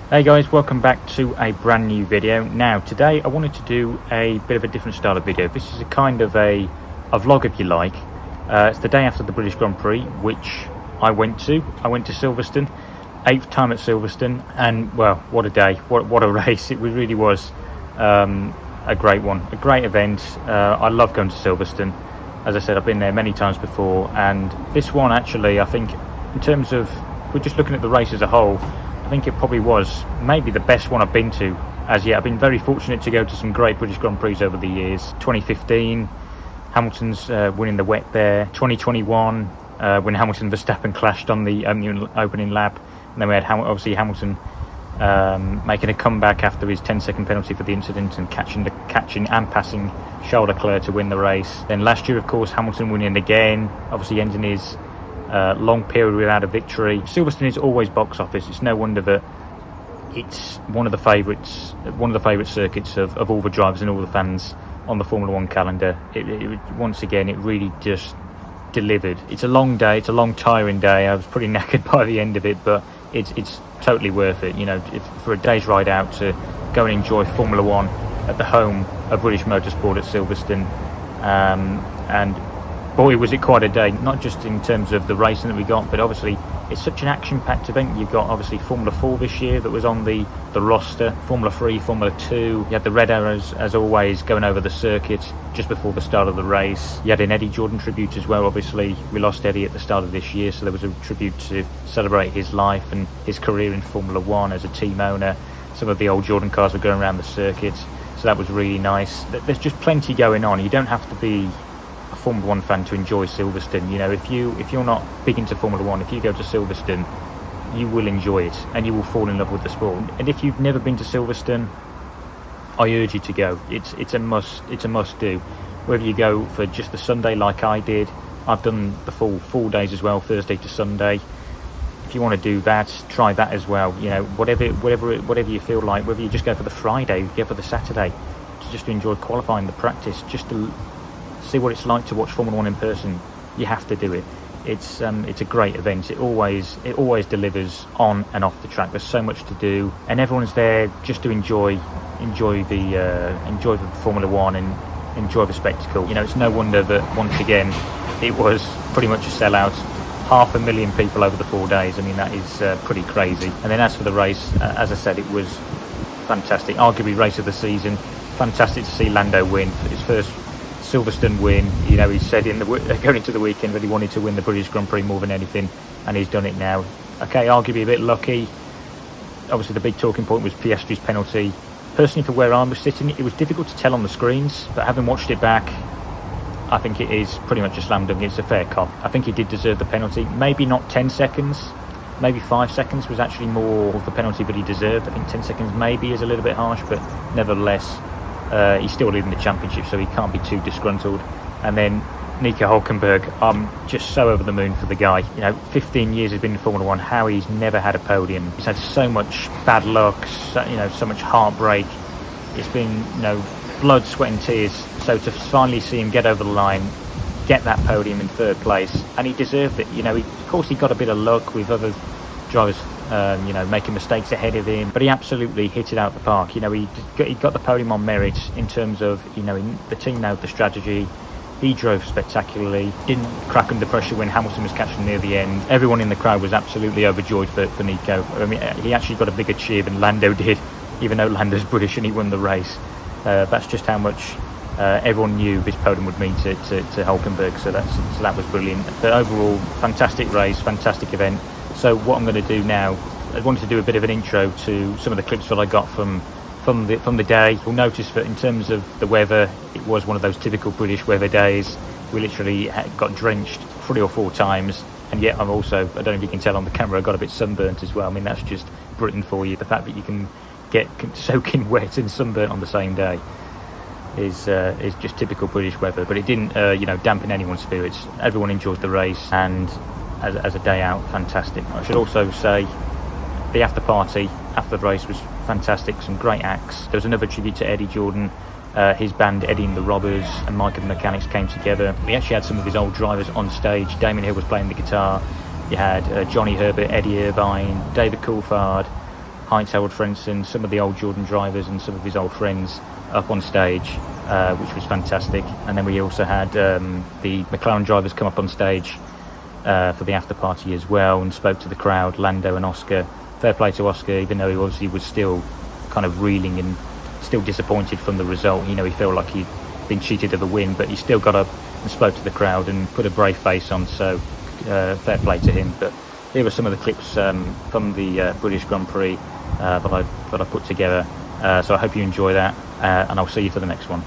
Hey guys, welcome back to a brand new video. Now today I wanted to do a bit of a different style of video. This is a kind of a vlog, if you like. It's the day after the British Grand Prix, which I went to Silverstone, 8th time at Silverstone, and well, what a day, what a race. It really was a great one, a great event. I love going to Silverstone. As I said, I've been there many times before, and this one actually, I think, in terms of, if we're just looking at the race as a whole, I think it probably was maybe the best one I've been to as yet. I've been very fortunate to go to some great British Grand Prix over the years. 2015, Hamilton's winning the wet there. 2021, when Hamilton and Verstappen clashed on the opening lap. And then we had obviously Hamilton making a comeback after his 10-second penalty for the incident and catching and passing Charles Leclerc to win the race. Then last year, of course, Hamilton winning again, obviously ending his long period without a victory. Silverstone is always box office. It's no wonder that it's one of the favourite circuits of all the drivers and all the fans on the Formula One calendar. Once again, it really just delivered. It's a long day. It's a long, tiring day. I was pretty knackered by the end of it, but it's totally worth it. You know, for a day's ride out to go and enjoy Formula One at the home of British motorsport at Silverstone, and boy, was it quite a day, not just in terms of the racing that we got, but obviously it's such an action-packed event. You've got obviously Formula 4 this year that was on the roster, Formula 3, Formula 2. You had the Red Arrows, as always, going over the circuit just before the start of the race. You had an Eddie Jordan tribute as well, obviously. We lost Eddie at the start of this year, so there was a tribute to celebrate his life and his career in Formula 1 as a team owner. Some of the old Jordan cars were going around the circuit, so that was really nice. There's just plenty going on. You don't have to be a Formula 1 fan to enjoy Silverstone. You know, if you're not big into Formula 1, if you go to Silverstone, you will enjoy it and you will fall in love with the sport. And if you've never been to Silverstone, I urge you to go. It's a must do. Whether you go for just the Sunday like I did, I've done the full days as well, Thursday to Sunday. If you want to do that, try that as well. You know, whatever you feel like. Whether you just go for the Friday, go for the Saturday, just to enjoy qualifying, the practice, just to see what it's like to watch Formula 1 in person. You have to do it. It's a great event. It always delivers on and off the track. There's so much to do, and everyone's there just to enjoy the Formula 1 and enjoy the spectacle. You know, it's no wonder that once again it was pretty much a sellout. 500,000 people over the 4 days. I mean, that is pretty crazy. And then as for the race, as I said, it was fantastic. Arguably race of the season. Fantastic to see Lando win his first Silverstone win. You know, he said going into the weekend that he wanted to win the British Grand Prix more than anything, and he's done it now. Okay, arguably a bit lucky. Obviously the big talking point was Piastri's penalty. Personally, for where I was sitting, it was difficult to tell on the screens, but having watched it back, I think it is pretty much a slam dunk. It's a fair cop. I think he did deserve the penalty. Maybe not 10 seconds, maybe 5 seconds was actually more of the penalty that he deserved. I think 10 seconds maybe is a little bit harsh, but nevertheless, he's still leading the championship, so he can't be too disgruntled. And then Nico Hulkenberg, I'm just so over the moon for the guy. You know, 15 years he's been in Formula 1, how he's never had a podium. He's had so much bad luck, so much heartbreak. It's been, blood, sweat and tears. So to finally see him get over the line, get that podium in third place, and he deserved it. You know, of course he got a bit of luck with other drivers making mistakes ahead of him, but he absolutely hit it out the park. You know, he got the podium on merit in terms of, the team nailed the strategy. He drove spectacularly, didn't crack under pressure when Hamilton was catching near the end. Everyone in the crowd was absolutely overjoyed for Nico. I mean, he actually got a bigger cheer than Lando did, even though Lando's British and he won the race. That's just how much everyone knew this podium would mean to Hulkenberg, so that was brilliant. But overall, fantastic race, fantastic event. So what I'm going to do now, I wanted to do a bit of an intro to some of the clips that I got from the day. You'll notice that in terms of the weather, it was one of those typical British weather days. We literally got drenched 3 or 4 times, and yet I don't know if you can tell on the camera, I got a bit sunburnt as well. I mean, that's just Britain for you. The fact that you can get soaking wet and sunburnt on the same day is just typical British weather. But it didn't dampen anyone's spirits. Everyone enjoyed the race, and as a day out, fantastic. I should also say the after party after the race was fantastic. Some great acts. There was another tribute to Eddie Jordan. His band Eddie and the Robbers and Mike and the Mechanics came together. We actually had some of his old drivers on stage. Damien Hill was playing the guitar. You had Johnny Herbert, Eddie Irvine, David Coulthard, Heinz Harald Frentzen, some of the old Jordan drivers and some of his old friends up on stage, which was fantastic. And then we also had the McLaren drivers come up on stage for the after party as well, and spoke to the crowd, Lando and Oscar. Fair play to Oscar, even though he obviously was still kind of reeling and still disappointed from the result. You know, he felt like he'd been cheated of a win, but he still got up and spoke to the crowd and put a brave face on, so fair play to him. But here are some of the clips from the British Grand Prix that I put together, so I hope you enjoy that, and I'll see you for the next one.